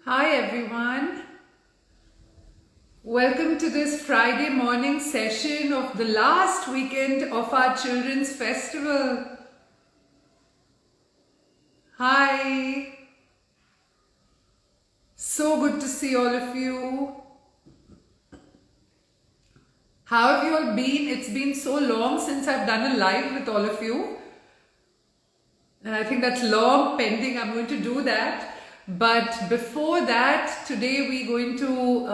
Hi everyone. Welcome to this Friday morning session of the last weekend of our Children's Festival. Hi. So good to see all of you. How have you all been? It's been so long since I've done a live with all of you. And I think that's long pending. I'm going to do that. But before that, today we're going to,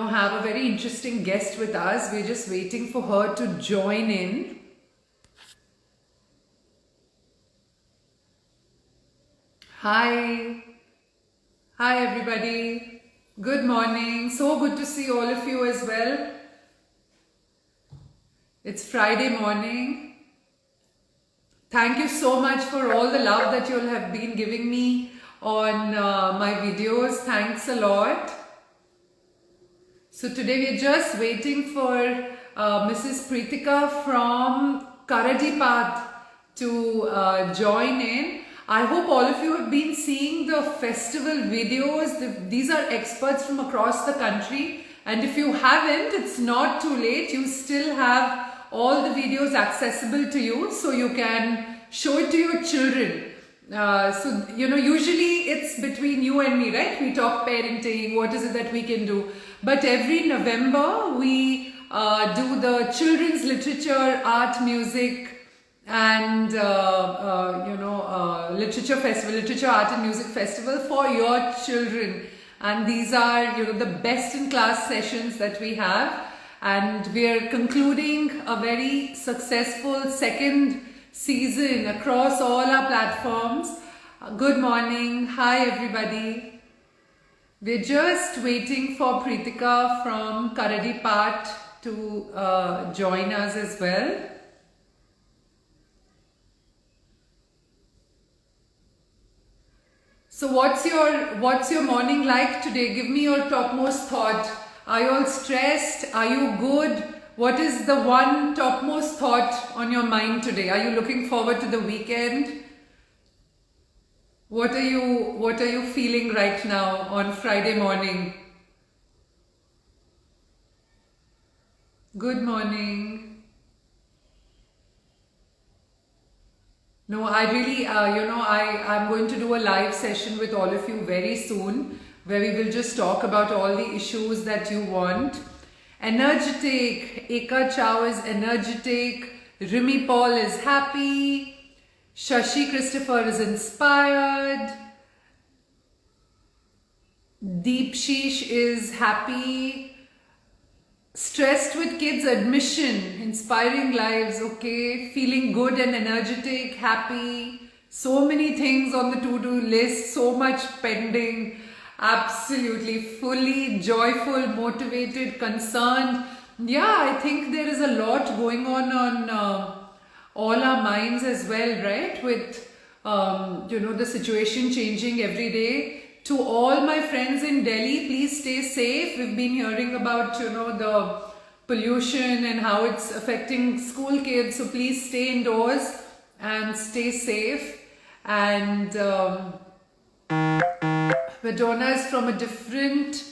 have a very interesting guest with us. We're just waiting for her to join in. Hi. Hi, everybody. Good morning. So good to see all of you as well. It's Friday morning. Thank you so much for all the love that you all have been giving me on my videos. Thanks a lot. So today we're just waiting for Mrs. Preetika from Karadipat to join in. I hope all of you have been seeing the festival videos. These are experts from across the country, and if you haven't, it's not too late. You still have all the videos accessible to you, so you can show it to your children. Usually it's between you and me, right? We talk parenting, what is it that we can do. But every November we do the children's literature, art, music, and literature festival, literature, art and music festival for your children. And these are the best in class sessions that we have, and we are concluding a very successful second season across all our platforms. Good morning. Hi everybody. We're just waiting for Preetika from Karadipat to join us as well. So what's your morning like today? Give me your topmost thought. Are you all stressed? Are you good? What is the one topmost thought on your mind today? Are you looking forward to the weekend? What are you feeling right now on Friday morning? Good morning. No, I really, I'm going to do a live session with all of you very soon, where we will just talk about all the issues that you want. Energetic, Eka Chow is energetic, Rimi Paul is happy, Shashi Christopher is inspired, Deep Sheesh is happy, stressed with kids admission, inspiring lives, okay, feeling good and energetic, happy, so many things on the to-do list, so much pending, absolutely, fully joyful, motivated, concerned. Yeah, I think there is a lot going on all our minds as well, right, with the situation changing every day. To all my friends in Delhi, please stay safe. We've been hearing about, the pollution and how it's affecting school kids. So please stay indoors and stay safe. And Madonna is from a different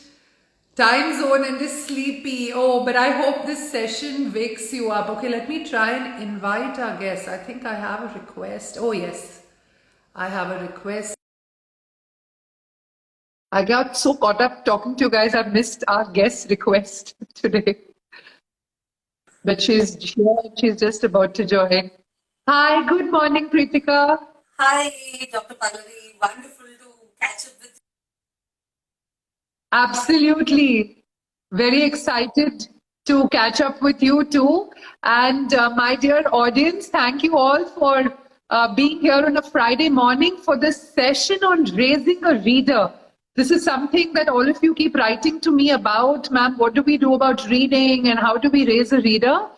time zone and is sleepy. Oh, but I hope this session wakes you up. Okay, let me try and invite our guests. I think I have a request. Oh, yes, I have a request. I got so caught up talking to you guys, I missed our guest request today. But she's here, she's just about to join. Hi, good morning, Preetika. Hi, Dr. Pallavi. Wonderful to catch up with you. Absolutely. Very excited to catch up with you too. And my dear audience, thank you all for being here on a Friday morning for this session on raising a reader. This is something that all of you keep writing to me about, ma'am. What do we do about reading and how do we raise a reader?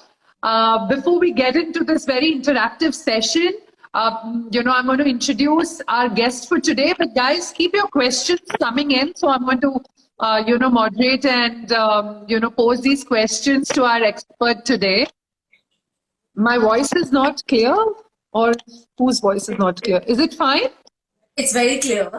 Before we get into this very interactive session, I'm going to introduce our guest for today. But guys, keep your questions coming in. So I'm going to, moderate and, pose these questions to our expert today. My voice is not clear, or whose voice is not clear? Is it fine? It's very clear.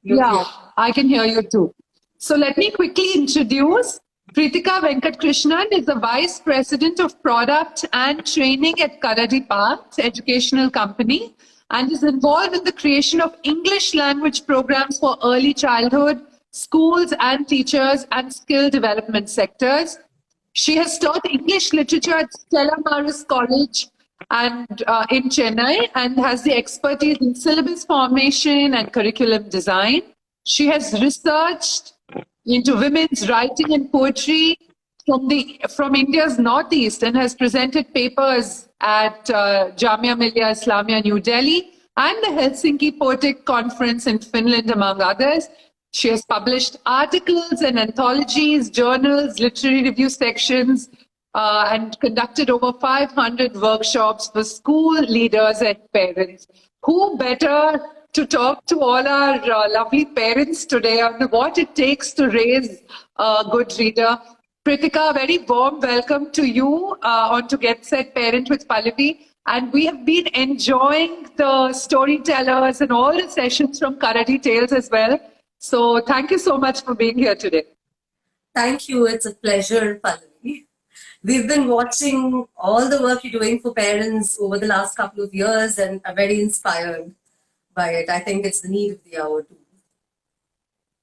Yeah, I can hear you too. So let me quickly introduce Pritika Venkatkrishnan is the Vice President of Product and Training at Karadi Path Educational Company and is involved in the creation of English language programs for early childhood, schools and teachers and skill development sectors. She has taught English literature at Stella Maris College and in Chennai and has the expertise in syllabus formation and curriculum design. She has researched into women's writing and poetry from India's northeast and has presented papers at Jamia Millia Islamia New Delhi and the Helsinki Poetic Conference in Finland, among others. She has published articles and anthologies, journals, literary review sections, and conducted over 500 workshops for school leaders and parents. Who better to talk to all our lovely parents today on what it takes to raise a good reader? Pritika, a very warm welcome to you on To Get Set Parent with Pallavi. And we have been enjoying the storytellers and all the sessions from Karadi Tales as well. So thank you so much for being here today. Thank you. It's a pleasure, Pallavi. We've been watching all the work you're doing for parents over the last couple of years and are very inspired by it. I think it's the need of the hour too.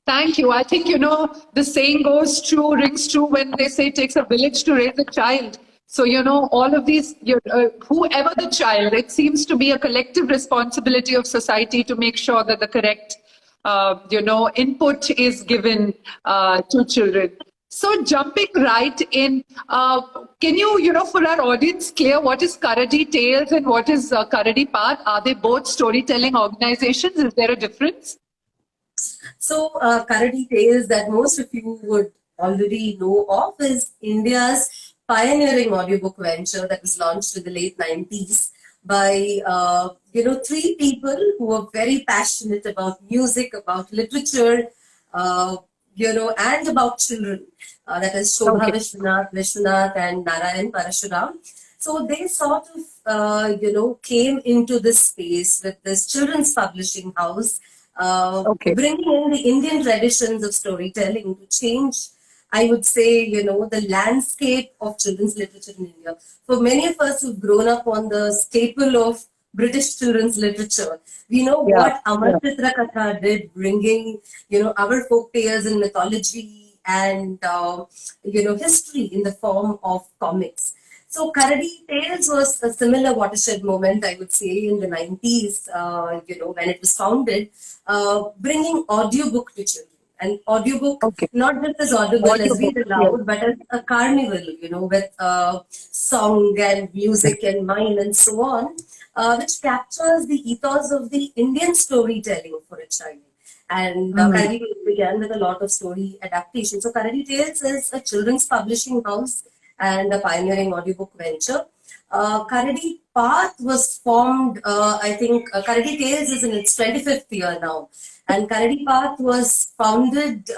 Thank you. I think, the saying rings true when they say it takes a village to raise a child. So, all of these, whoever the child, it seems to be a collective responsibility of society to make sure that the correct input is given to children. So jumping right in, can you, for our audience, clear what is Karadi Tales and what is Karadi Path? Are they both storytelling organizations? Is there a difference? So Karadi Tales, that most of you would already know of, is India's pioneering audiobook venture that was launched in the late 90s by three people who were very passionate about music, about literature, and about children. That is Shobha Vishwanath and Narayan Parashuram. So they sort of, came into this space with this children's publishing house, bringing in the Indian traditions of storytelling to change, I would say, the landscape of children's literature in India. For many of us who've grown up on the staple of British children's literature, we know what Amar Chitra Katha did, bringing, our folk tales and mythology and, history in the form of comics. So Karadi Tales was a similar watershed moment, I would say, in the 90s, when it was founded, bringing audiobook to children. And audiobook, not just as audible as we allowed, but as a carnival, with song and music and mime and so on, which captures the ethos of the Indian storytelling for a child. And Karadi Tales began with a lot of story adaptation. So Karadi Tales is a children's publishing house and a pioneering audiobook venture. Karadi Path was formed, Karadi Tales is in its 25th year now. And Karadi Path was founded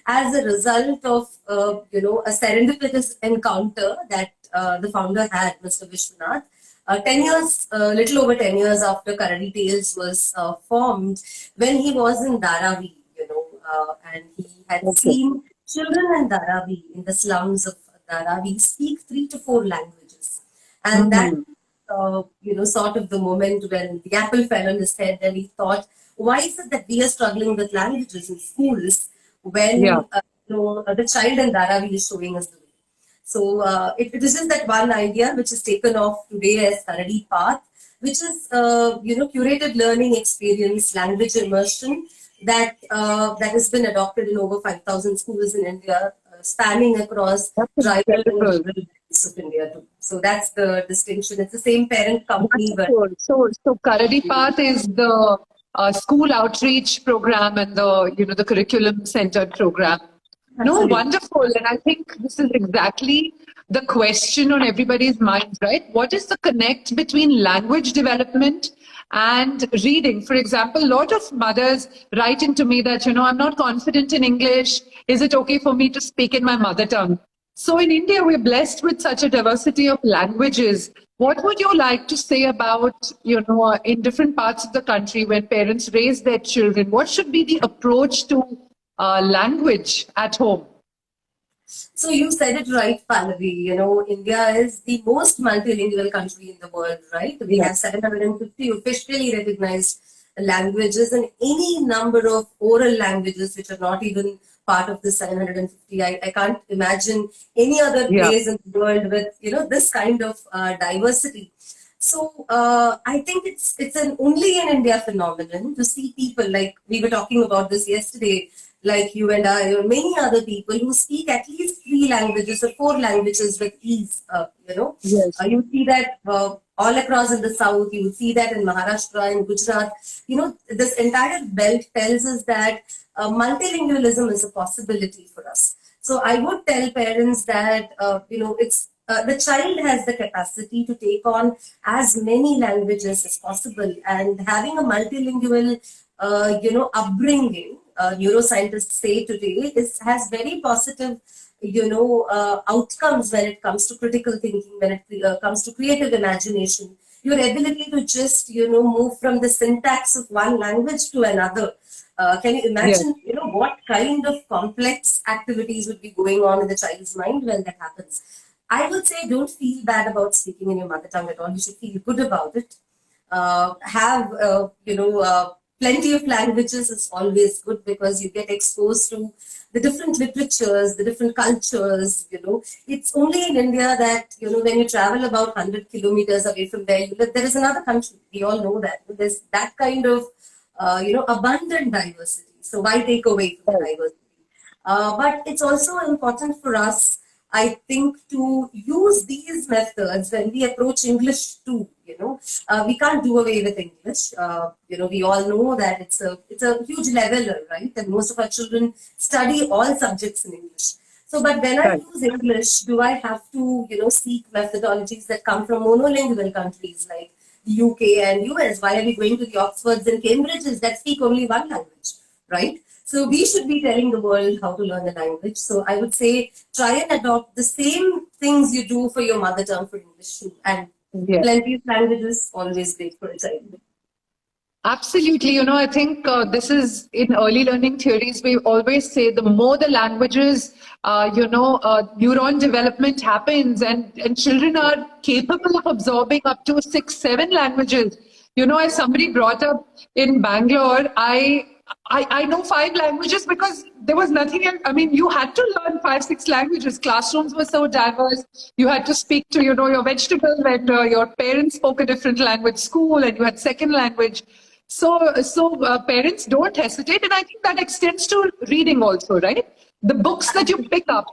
as a result of, a serendipitous encounter that the founder had, Mr. Vishwanath. 10 years, little over 10 years after Karadi Tales was formed, when he was in Dharavi, and he had seen children in Dharavi, in the slums of Dharavi, speak 3 to 4 languages. And that, sort of the moment when the apple fell on his head and he thought, why is it that we are struggling with languages in schools when the child in Dharavi is showing us the way? So this is that one idea which is taken off today as Karadi Path, which is curated learning experience, language immersion that has been adopted in over 5,000 schools in India, spanning across tribal and rural areas of India too. So that's the distinction. It's the same parent company. But so Karadi Path is the school outreach program and the curriculum centered program. Absolutely. No, wonderful. And I think this is exactly the question on everybody's mind, right? What is the connect between language development and reading? For example, a lot of mothers write into me that, I'm not confident in English. Is it okay for me to speak in my mother tongue? So in India, we're blessed with such a diversity of languages. What would you like to say about, in different parts of the country when parents raise their children, what should be the approach to language at home? So you said it right, Pallavi. You know, India is the most multilingual country in the world, right? We have 750 officially recognized languages and any number of oral languages which are not even part of the 750. I can't imagine any other Yeah. place in the world with, this kind of diversity. So I think it's an only in India phenomenon to see people like we were talking about this yesterday, like you and I, or many other people who speak at least three languages or four languages with ease. Yes. You see that all across in the south. You see that in Maharashtra, in Gujarat. This entire belt tells us that multilingualism is a possibility for us. So I would tell parents that it's the child has the capacity to take on as many languages as possible, and having a multilingual, upbringing. Neuroscientists say today has very positive, outcomes when it comes to critical thinking, when it comes to creative imagination. Your ability to just, move from the syntax of one language to another. Can you Yes. imagine, what kind of complex activities would be going on in the child's mind when that happens? I would say don't feel bad about speaking in your mother tongue at all. You should feel good about it. Have, plenty of languages is always good because you get exposed to the different literatures, the different cultures. It's only in India that, when you travel about 100 kilometers away from there, there is another country. We all know that. There's that kind of, abundant diversity. So why take away from the diversity? But it's also important for us, I think, to use these methods when we approach English too. We can't do away with English. We all know that it's a huge leveler, right? And most of our children study all subjects in English. So, but when I use English, do I have to, seek methodologies that come from monolingual countries like the UK and US? Why are we going to the Oxfords and Cambridges that speak only one language, right? So we should be telling the world how to learn a language. So I would say try and adopt the same things you do for your mother tongue for English too. And Yes. plenty of languages, always great for a child. Absolutely. I think this is in early learning theories. We always say the more the languages, neuron development happens, and children are capable of absorbing up to 6, 7 languages. As somebody brought up in Bangalore, I know 5 languages because there was nothing else. I mean, you had to learn 5, 6 languages. Classrooms were so diverse. You had to speak to, your vegetable vendor. Your parents spoke a different language, school, and you had second language. So parents don't hesitate, and I think that extends to reading also, right? The books that you pick up.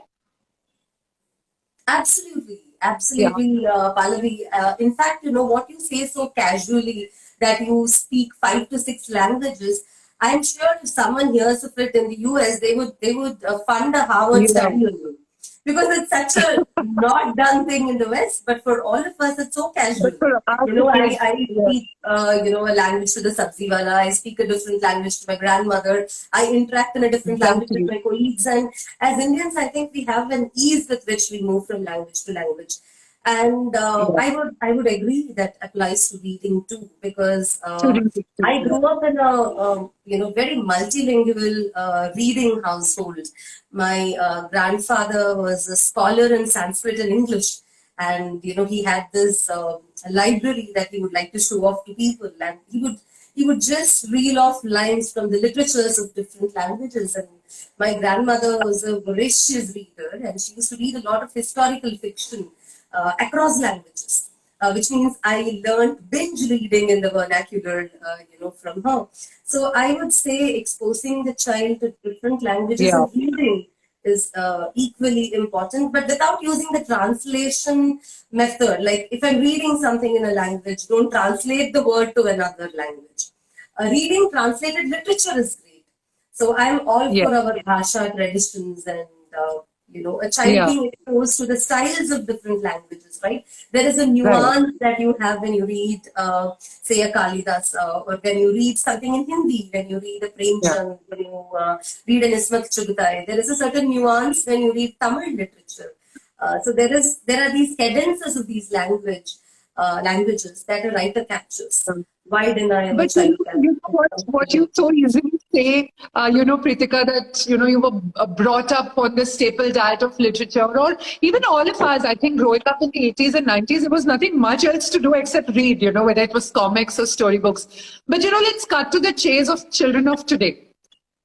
Absolutely, Pallavi. In fact, what you say so casually that you speak 5 to 6 languages. I'm sure if someone hears of it in the US, they would fund a Harvard study on you because it's such a not done thing in the West. But for all of us, it's so casual. I speak a language to the sabzi wala. I speak a different language to my grandmother. I interact in a different language with my colleagues. And as Indians, I think we have an ease with which we move from language to language. And I would agree that applies to reading too, because I grew up in a very multilingual reading household. My grandfather was a scholar in Sanskrit and English, and he had this library that he would like to show off to people, and he would just reel off lines from the literatures of different languages. And my grandmother was a voracious reader, and she used to read a lot of historical fiction across languages, which means I learned binge reading in the vernacular, from her. So I would say exposing the child to different languages and reading is equally important, but without using the translation method. Like if I'm reading something in a language, don't translate the word to another language. Reading translated literature is great. So I'm all for our bhasha traditions and a child being exposed to the styles of different languages, right? There is a nuance that you have when you read, say, a Kalidas, or when you read something in Hindi, when you read a Premchand, when you read an Ismat Chughtai. There is a certain nuance when you read Tamil literature. So there are these cadences of these language languages that a writer captures. Why deny a But child you know what you so easily say, Pritika, that, you were brought up on the staple diet of literature, or even all of us, I think growing up in the 80s and 90s, there was nothing much else to do except read, whether it was comics or storybooks. But, let's cut to the chase of children of today.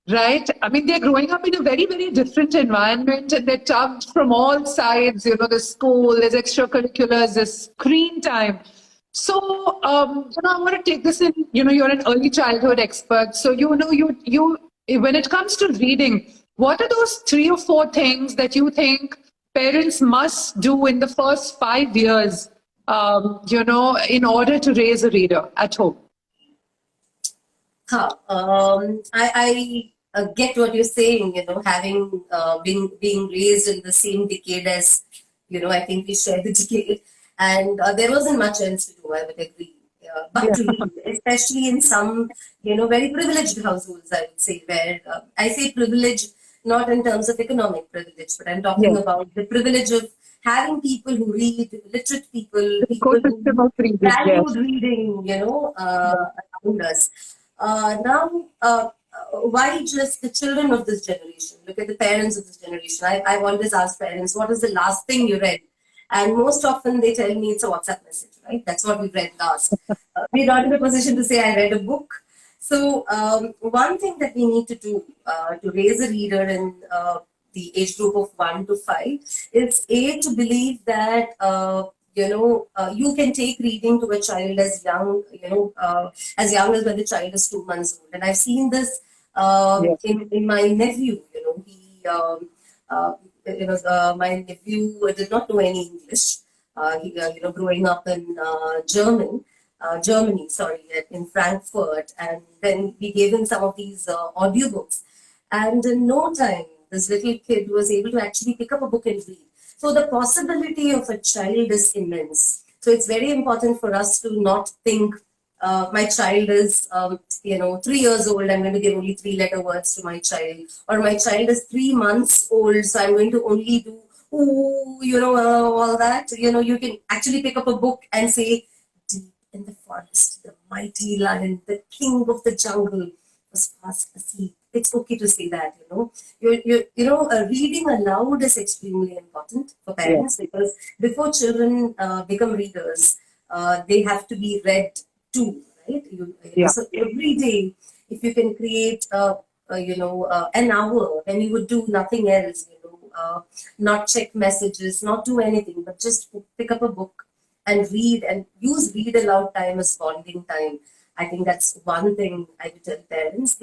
Right. I mean, they're growing up in a very, very different environment, and they're tugged from all sides. The school, there's extracurriculars, there's screen time. So, I want to take this in, you're an early childhood expert. So, when it comes to reading, what are those 3 or 4 things that you think parents must do in the first 5 years, in order to raise a reader at home? I get what you're saying, having being raised in the same decade as, I think we share the decade, and there wasn't much else to do, I would agree. But to read, especially in some, very privileged households, I would say, where I say privilege not in terms of economic privilege, but I'm talking about the privilege of having people who read, literate people who value reading, around us. Why just the children of this generation? Look at the parents of this generation. I've always asked parents, what is the last thing you read? And most often they tell me it's a WhatsApp message, right? That's what we read last. We're not in a position to say I read a book. So one thing that we need to do to raise a reader in the age group of 1 to 5 is to believe that you can take reading to a child as young, as young as when the child is 2 months old. And I've seen this in my nephew. My nephew did not know any English. Growing up in Germany, in Frankfurt, and then we gave him some of these audiobooks, and in no time, this little kid was able to actually pick up a book and read. So the possibility of a child is immense. So it's very important for us to not think my child is, 3 years old, I'm going to give only 3-letter words to my child. Or my child is 3 months old, so I'm going to only do, all that. You can actually pick up a book and say, deep in the forest, the mighty lion, the king of the jungle was fast asleep. It's okay to say that, reading aloud is extremely important for parents, because before children become readers, they have to be read to, right? So every day, if you can create, an hour when you would do nothing else, not check messages, not do anything, but just pick up a book and read, and use read aloud time as bonding time. I think that's one thing I would tell parents.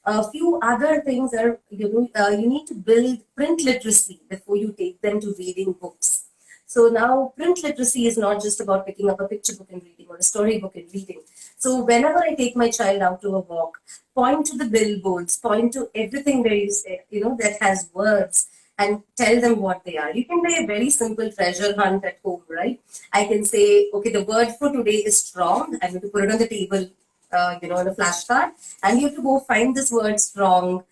A few other things are, you need to build print literacy before you take them to reading books. So now print literacy is not just about picking up a picture book and reading or a storybook and reading. So whenever I take my child out to a walk, point to the billboards, point to everything where you say, that has words, and tell them what they are. You can play a very simple treasure hunt at home, right? I can say, okay, the word for today is strong. I'm going to put it on the table, on a flashcard, and you have to go find this word strong,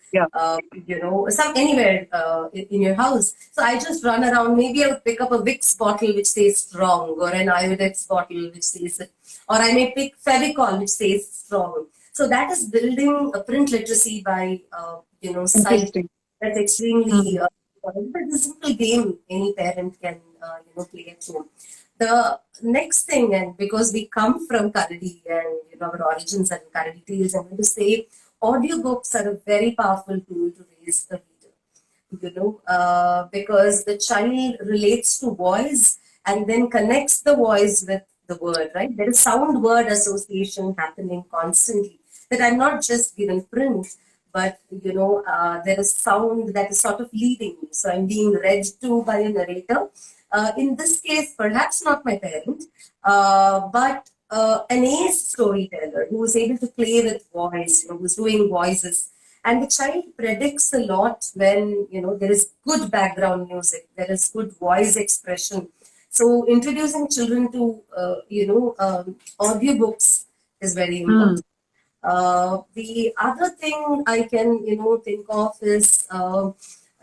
anywhere in your house. So I just run around. Maybe I would pick up a Vicks bottle which says strong, or an Iodex bottle which says, or I may pick Fevicol which says strong. So that is building a print literacy by, sight. That's extremely it's a simple game any parent can, play at home. The next thing, and because we come from Karadi and our origins and Karadi tales, I'm going to say audiobooks are a very powerful tool to raise a reader. Because the child relates to voice and then connects the voice with the word, right? There is sound word association happening constantly. That I'm not just given print, but there is sound that is sort of leading me. So I'm being read to by a narrator. In this case, perhaps not my parent, but an ace storyteller who is able to play with voice, who's doing voices. And the child predicts a lot when, there is good background music, there is good voice expression. So introducing children to, audiobooks is very important. The other thing I can, think of is,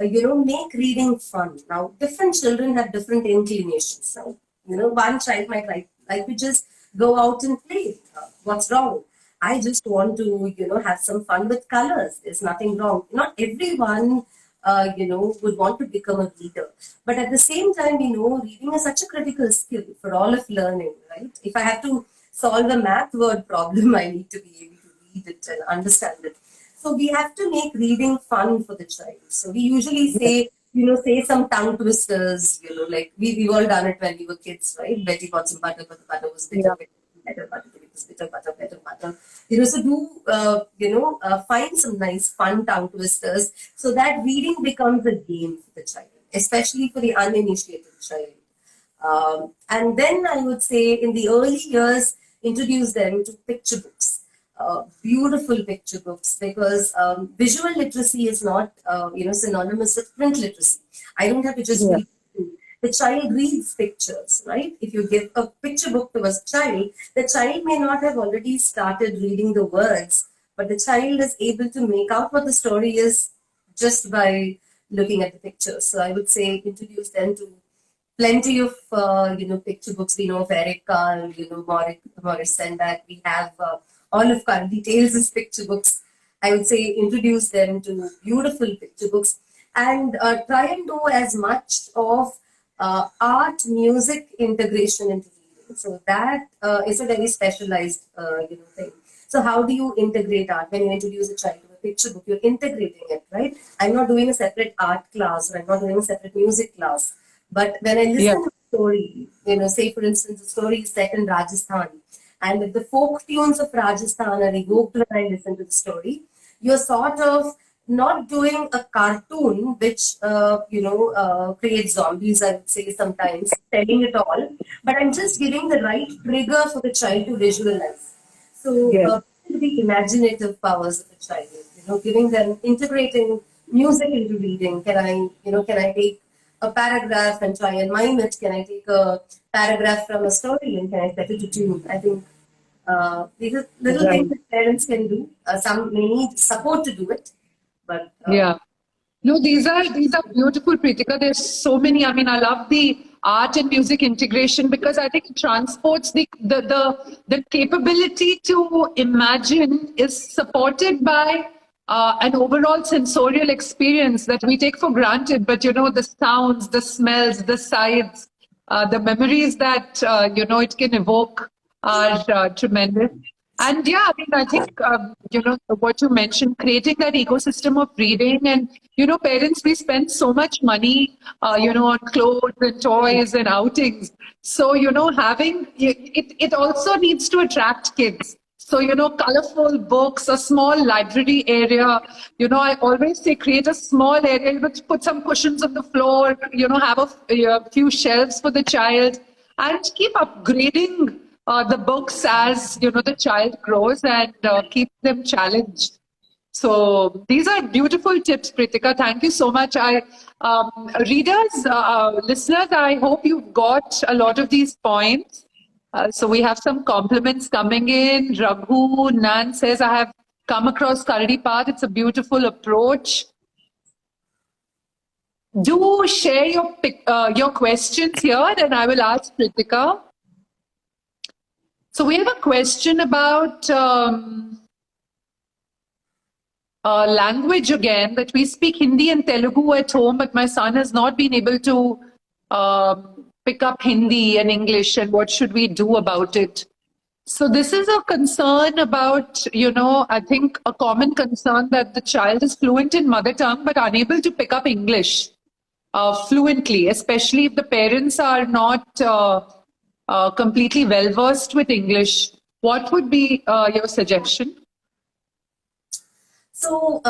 make reading fun. Now, different children have different inclinations. So, one child might Like we just go out and play. What's wrong? I just want to, have some fun with colors. There's nothing wrong. Not everyone, would want to become a reader. But at the same time, reading is such a critical skill for all of learning, right? If I have to solve a math word problem, I need to be able to read it and understand it. So we have to make reading fun for the child. So we usually say some tongue twisters, like we've all done it when we were kids, right? Betty got some butter, but the butter was bitter, better butter, it was bitter butter, better butter. So find some nice fun tongue twisters so that reading becomes a game for the child, especially for the uninitiated child. And then I would say in the early years, introduce them to picture books, beautiful picture books, because visual literacy is not, synonymous with print literacy. I don't have to just read. The child reads pictures, right? If you give a picture book to a child, the child may not have already started reading the words, but the child is able to make out what the story is just by looking at the pictures. So I would say introduce them to plenty of picture books. We know of Eric Carle, Maurice Sendak. We have all of Carl Details as picture books. I would say introduce them to beautiful picture books and try and do as much of art music integration into reading. So that is a very specialized thing. So how do you integrate art when you introduce a child to a picture book? You're integrating it, right? I'm not doing a separate art class, or I'm not doing a separate music class. But when I listen to the story, say for instance, the story is set in Rajasthan, and if the folk tunes of Rajasthan are evoked when I listen to the story, you're sort of not doing a cartoon which, creates zombies, I would say sometimes, telling it all, but I'm just giving the right trigger for the child to visualize. So, the imaginative powers of a child, giving them, integrating music into reading. Can I take a paragraph and try and mime it? Can I take a paragraph from a story and can I set it to tune? I think these are little things that parents can do. Some may need support to do it, but no, these are beautiful, Pritika. There's so many. I mean, I love the art and music integration because I think it transports the capability to imagine is supported by an overall sensorial experience that we take for granted. But the sounds, the smells, the sights, the memories that it can evoke are tremendous. And I think, what you mentioned, creating that ecosystem of reading and, parents, we spend so much money, on clothes and toys and outings. So, having, it also needs to attract kids. So, colorful books, a small library area, I always say create a small area, put some cushions on the floor, have a few shelves for the child and keep upgrading the books as the child grows and keep them challenged. So these are beautiful tips, Pritika. Thank you so much. Readers, listeners, I hope you've got a lot of these points. So we have some compliments coming in. Raghu Nan says, I have come across Karadi Path. It's a beautiful approach. Do share your questions here and I will ask Pritika. So we have a question about language again, that we speak Hindi and Telugu at home, but my son has not been able to pick up Hindi and English, and what should we do about it? So this is a concern about, I think a common concern that the child is fluent in mother tongue, but unable to pick up English fluently, especially if the parents are not completely well-versed with English. What would be your suggestion? So,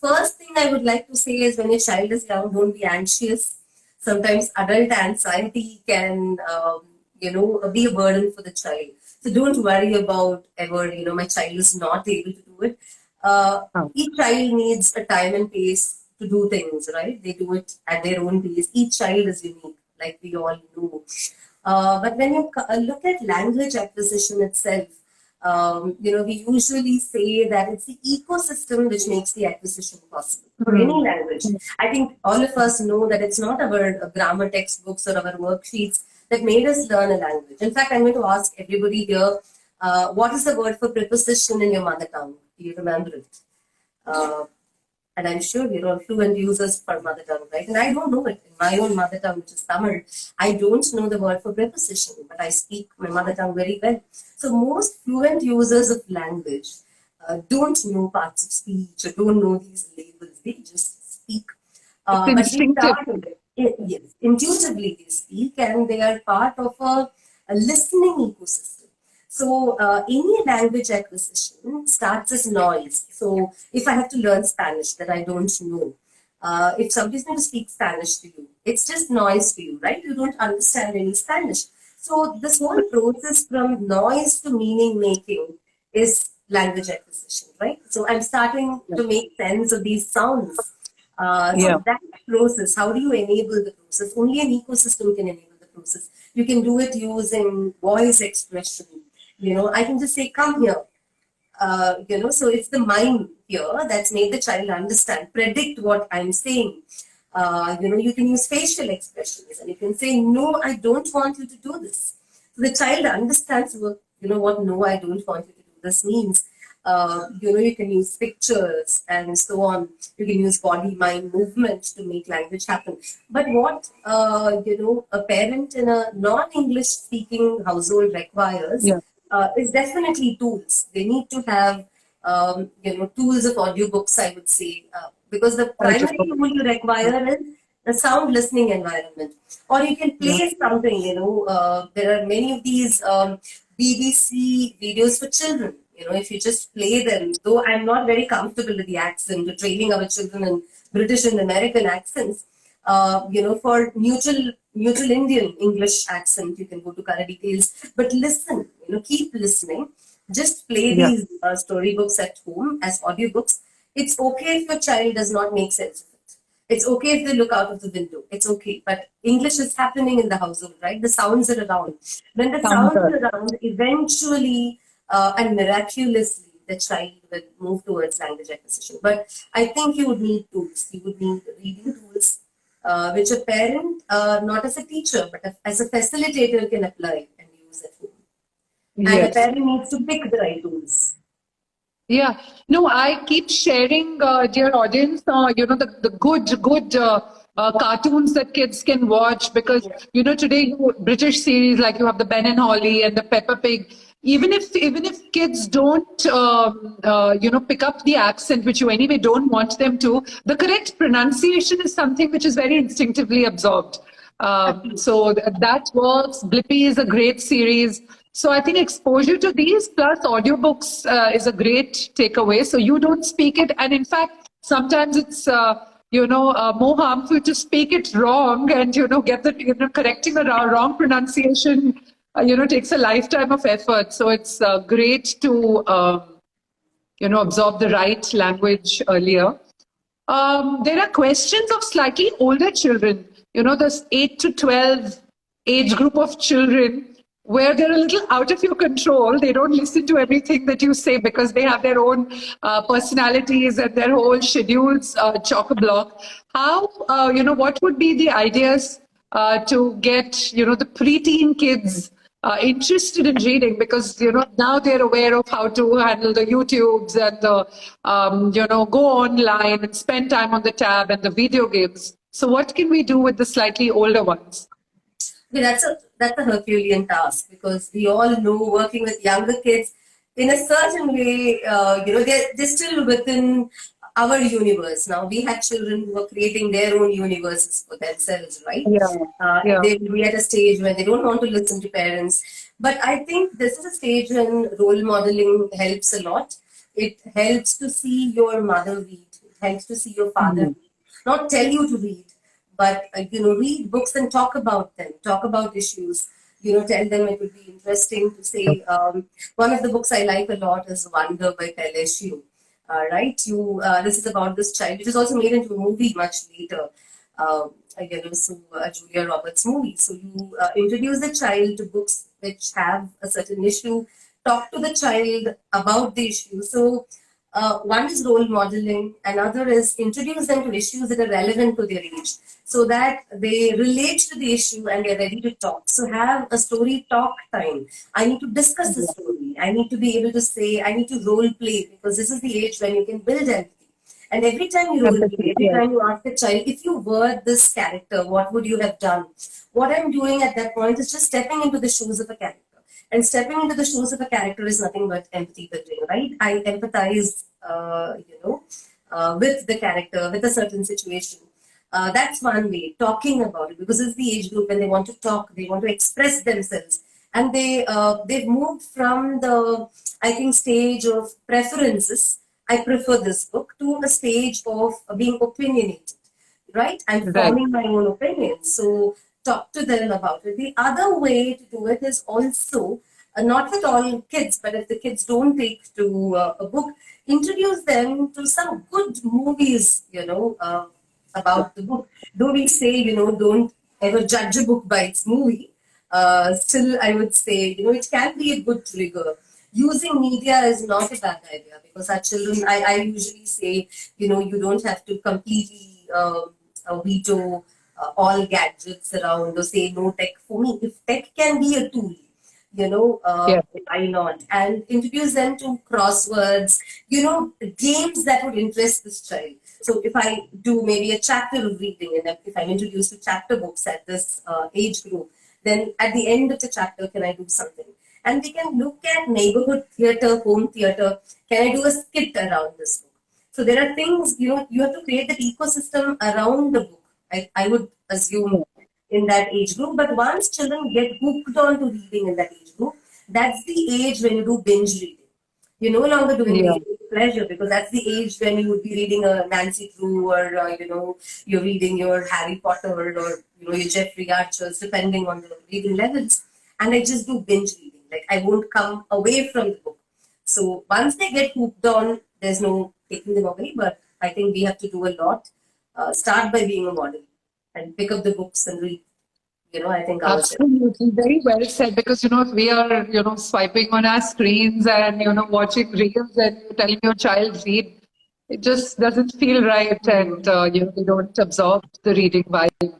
first thing I would like to say is when your child is young, don't be anxious. Sometimes adult anxiety can, be a burden for the child. So don't worry about ever, my child is not able to do it. Each child needs a time and pace to do things, right? They do it at their own pace. Each child is unique, like we all know. But when you look at language acquisition itself, we usually say that it's the ecosystem which makes the acquisition possible for any language. I think all of us know that it's not our grammar textbooks or our worksheets that made us learn a language. In fact, I'm going to ask everybody here, what is the word for preposition in your mother tongue? Do you remember it? And I'm sure we're all fluent users for mother tongue, right? And I don't know it in my own mother tongue, which is Tamil. I don't know the word for preposition, but I speak my mother tongue very well. So most fluent users of language don't know parts of speech or don't know these labels. They just speak. It's instinctive. Yes, intuitively they speak, and they are part of a listening ecosystem. So any language acquisition starts as noise. So if I have to learn Spanish that I don't know, if somebody's going to speak Spanish to you, it's just noise to you, right? You don't understand any Spanish. So this whole process from noise to meaning making is language acquisition, right? So I'm starting to make sense of these sounds. So that process, how do you enable the process? Only an ecosystem can enable the process. You can do it using voice expression. I can just say, come here. So it's the mind here that's made the child understand, predict what I'm saying. You can use facial expressions and you can say, no, I don't want you to do this. So the child understands what no, I don't want you to do this means. You can use pictures and so on. You can use body-mind movement to make language happen. But what, a parent in a non-English speaking household requires is definitely tools. They need to have, tools of audiobooks, I would say, because the primary tool you require is the sound listening environment. Or you can play something, there are many of these BBC videos for children. If you just play them, though I'm not very comfortable with the accent, or training our children in British and American accents, for neutral Indian English accent, you can go to Karadi Tales. But listen, keep listening. Just play these storybooks at home as audiobooks. It's okay if your child does not make sense of it. It's okay if they look out of the window. It's okay. But English is happening in the household, right? The sounds are around. When the sounds are around, eventually and miraculously, the child will move towards language acquisition. But I think you would need tools. You would need reading tools, which a parent, not as a teacher, but as a facilitator can apply and use at home. And the parent needs to pick the right tools. Yeah. No, I keep sharing, dear audience, the good cartoons that kids can watch because, today British series like you have the Ben and Holly and the Peppa Pig. Even if kids don't, pick up the accent, which you anyway don't want them to, the correct pronunciation is something which is very instinctively absorbed. So that works. Blippi is a great series. So I think exposure to these plus audiobooks is a great takeaway. So you don't speak it. And in fact, sometimes it's, more harmful to speak it wrong and, get the, correcting the wrong pronunciation, takes a lifetime of effort. So it's great to, absorb the right language earlier. There are questions of slightly older children, this 8 to 12 age group of children where they're a little out of your control. They don't listen to everything that you say because they have their own personalities and their whole schedules chock-a-block. How, what would be the ideas to get, the preteen kids interested in reading because, now they're aware of how to handle the YouTubes and the, go online and spend time on the tab and the video games. So what can we do with the slightly older ones? Okay, that's a Herculean task because we all know working with younger kids in a certain way, they're still within our universe. Now, we had children who were creating their own universes for themselves, right? They will be at a stage where they don't want to listen to parents. But I think this is a stage when role modeling helps a lot. It helps to see your mother read. It helps to see your father read. Not tell you to read, but read books and talk about them, talk about issues. Tell them it would be interesting to say. One of the books I like a lot is Wonder by Pelesio. Right? This is about this child, which is also made into a movie much later. Julia Roberts movie. So you introduce the child to books which have a certain issue. talk to the child about the issue. So one is role modeling, another is introduce them to issues that are relevant to their age so that they relate to the issue and they're ready to talk. So have a story talk time. I need to discuss the story. I need to be able to say, I need to role play, because this is the age when you can build empathy. And every time you role play, Empathy, every yes. time you ask the child, if you were this character, what would you have done? What I'm doing at that point is just stepping into the shoes of a character. And stepping into the shoes of a character is nothing but empathy building, right? I empathize, with the character, with a certain situation. That's one way, talking about it, because it's the age group when they want to talk, they want to express themselves, and they've moved from the, I think, stage of preferences. I prefer this book, to a stage of being opinionated, right? I'm Right. forming my own opinion. So talk to them about it. The other way to do it is also, not with all kids, but if the kids don't take to a book, introduce them to some good movies, about the book. Though we say, don't ever judge a book by its movie, still I would say, it can be a good trigger. Using media is not a bad idea, because our children, I usually say, you don't have to completely veto all gadgets around, or say no tech. For me, if tech can be a tool, Yes. why not? And introduce them to crosswords, games that would interest this child. So if I do maybe a chapter of reading, and if I'm introduced to chapter books at this age group, then at the end of the chapter, can I do something? And we can look at neighborhood theater, home theater. Can I do a skit around this book? So there are things, you have to create that ecosystem around the book. I would assume in that age group. But once children get hooked on to reading in that age group, that's the age when you do binge reading. You're no longer doing Yeah. reading for pleasure, because that's the age when you would be reading a Nancy Drew, or you're reading your Harry Potter, or your Jeffrey Archers, depending on the reading levels. And I just do binge reading. Like, I won't come away from the book. So once they get hooked on, there's no taking them away. But I think we have to do a lot. Start by being a model and pick up the books and read. I think ourselves. Absolutely. Very well said. Because, if we are, swiping on our screens and, watching reels and you're telling your child read, it just doesn't feel right. And, they don't absorb the reading vibe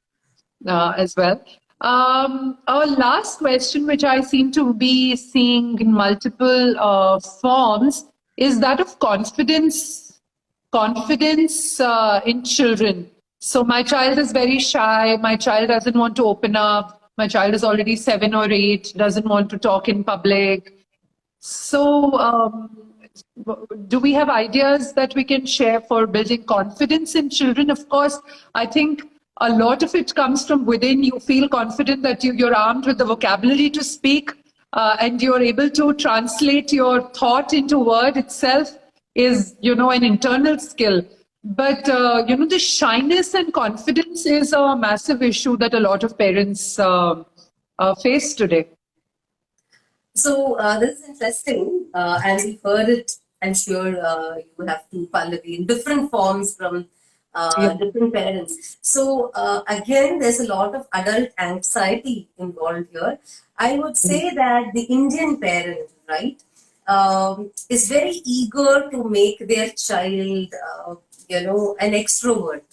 as well. Our last question, which I seem to be seeing in multiple forms, is that of confidence in children. So my child is very shy. My child doesn't want to open up. My child is already 7 or 8, doesn't want to talk in public. So, do we have ideas that we can share for building confidence in children? Of course, I think a lot of it comes from within. You feel confident that you're armed with the vocabulary to speak, and you're able to translate your thought into word itself is, an internal skill. But, the shyness and confidence is a massive issue that a lot of parents face today. So this is interesting, and we've heard it. I'm sure you have to Pallavi in different forms from different parents. So again, there's a lot of adult anxiety involved here. I would say that the Indian parent, right, is very eager to make their child, an extrovert.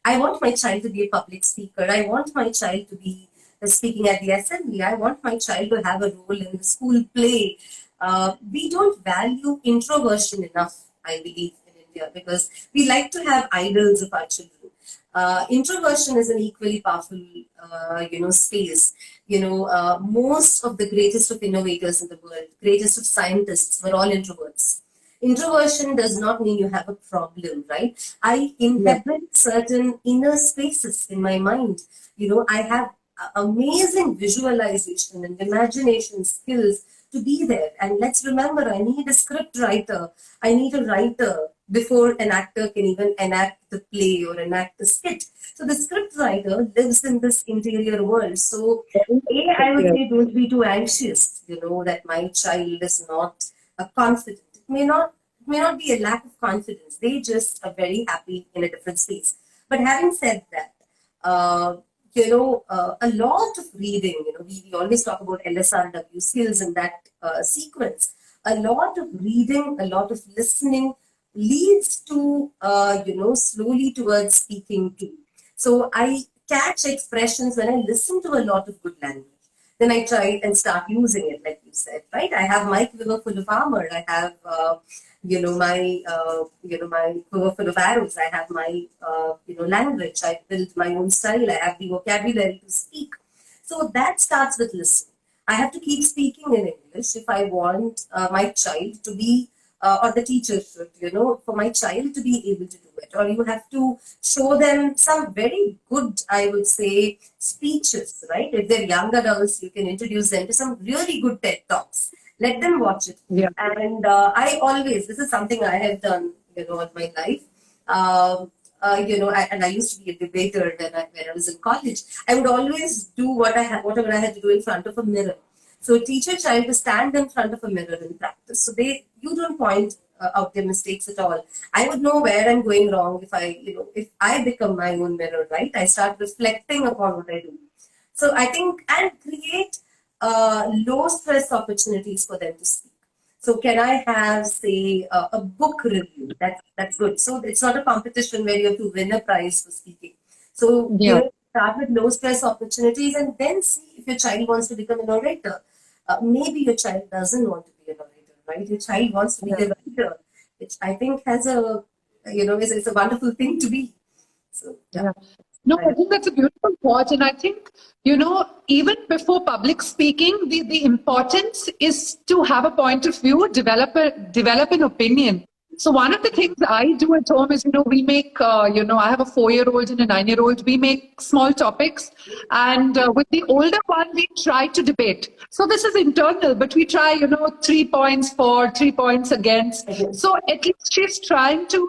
I want my child to be a public speaker. I want my child to be speaking at the assembly. I want my child to have a role in the school play. We don't value introversion enough, I believe, in India, because we like to have idols of our children. Introversion is an equally powerful, space. Most of the greatest of innovators in the world, greatest of scientists, were all introverts. Introversion does not mean you have a problem, right? I inhabit certain inner spaces in my mind. I have amazing visualization and imagination skills to be there. And let's remember, I need a script writer. I need a writer before an actor can even enact the play or enact the skit. So the script writer lives in this interior world. So I would say, don't be too anxious, that my child is not confident. It may not be a lack of confidence. They just are very happy in a different space. But having said that, a lot of reading. We always talk about LSRW skills in that sequence. A lot of reading, a lot of listening leads to, slowly towards speaking too. So I catch expressions when I listen to a lot of good language. Then I try and start using it, like you said, right? I have my quiver full of armor. I have, my quiver full of arrows. I have my, language. I built my own style. I have the vocabulary to speak. So that starts with listening. I have to keep speaking in English if I want my child to be, or the teacher should, for my child to be able to do it. Or you have to show them some very good, I would say, speeches, right? If they're young adults, you can introduce them to some really good TED Talks. Let them watch it. Yeah. And this is something I have done, in my life. I used to be a debater when I was in college. I would always do whatever I had to do in front of a mirror. So teach a child to stand in front of a mirror and practice. So you don't point out their mistakes at all. I would know where I'm going wrong if I become my own mirror, right? I start reflecting upon what I do. So I think, and create low stress opportunities for them to speak. So can I have, say, a book review? That's good. So it's not a competition where you have to win a prize for speaking. So start with low stress opportunities and then see if your child wants to become an orator. Maybe your child doesn't want to be an orator, right? Your child wants to be a writer, which I think has it's a wonderful thing to be. So No, I think that's a beautiful thought. And I think, even before public speaking, the importance is to have a point of view, develop an opinion. So one of the things I do at home is, we make, I have a 4-year-old and a 9-year-old. We make small topics. And with the older one, we try to debate. So this is internal, but we try, 3 points for, 3 points against. So at least she's trying to,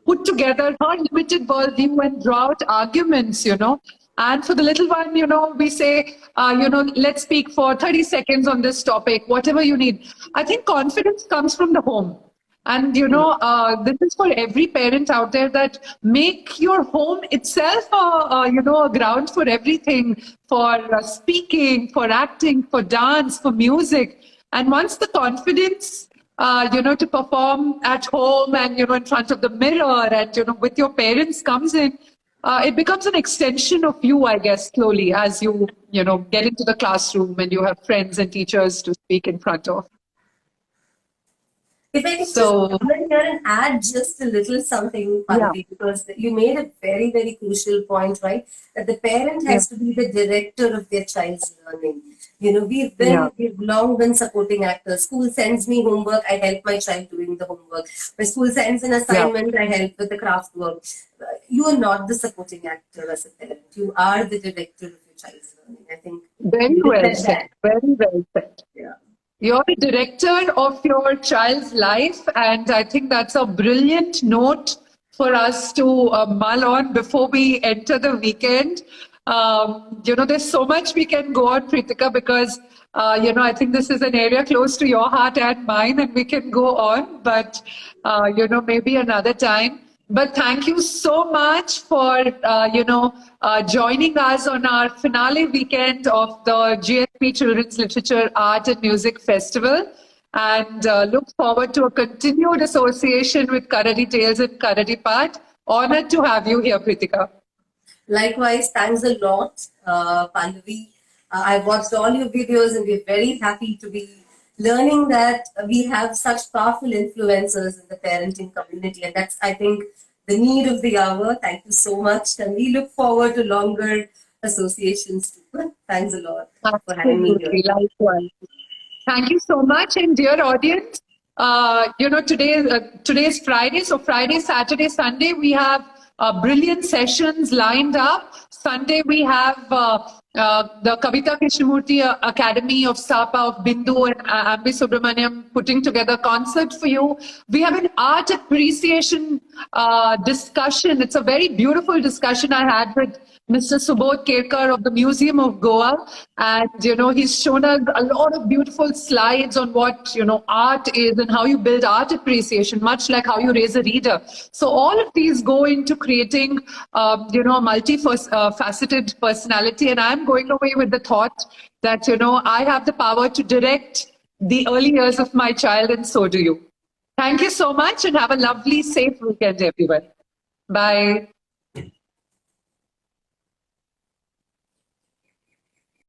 put together her limited worldview and draw out arguments, And for the little one, we say, let's speak for 30 seconds on this topic, whatever you need. I think confidence comes from the home. And, this is for every parent out there, that make your home itself, a ground for everything, for speaking, for acting, for dance, for music. And once the confidence, to perform at home and, in front of the mirror and, with your parents comes in, it becomes an extension of you, I guess, slowly as you, get into the classroom and you have friends and teachers to speak in front of. If I could just come in here and add just a little something, Pallavi, because you made a very, very crucial point, right? That the parent has to be the director of their child's learning. We've long been supporting actors. School sends me homework, I help my child doing the homework. My school sends an assignment, I help with the craft work. You are not the supporting actor as a parent. You are the director of your child's learning. I think very well said. Very well said. Yeah. You're the director of your child's life, and I think that's a brilliant note for us to mull on before we enter the weekend. There's so much we can go on, Pritika, because, I think this is an area close to your heart and mine, and we can go on, but, maybe another time. But thank you so much for, joining us on our finale weekend of the GSP Children's Literature, Art and Music Festival. And look forward to a continued association with Karadi Tales and Karadi Path. Honored to have you here, Pritika. Likewise, thanks a lot, Pallavi. I've watched all your videos and we're very happy to be learning that we have such powerful influencers in the parenting community. And that's, I think, the need of the hour. Thank you so much. And we look forward to longer associations too. Thanks a lot for having me here. Likewise. Thank you so much. And dear audience, today is Friday. So Friday, Saturday, Sunday, we have brilliant sessions lined up. Sunday, we have the Kavita Krishnamurti Academy of SAPA of Bindu and Ambi Subramaniam putting together a concert for you. We have an art appreciation discussion. It's a very beautiful discussion I had with Mr. Subodh Kerkar of the Museum of Goa. And, he's shown us a lot of beautiful slides on what, art is and how you build art appreciation, much like how you raise a reader. So all of these go into creating, a multifaceted personality. And I'm going away with the thought that, I have the power to direct the early years of my child, and so do you. Thank you so much and have a lovely, safe weekend, everyone. Bye.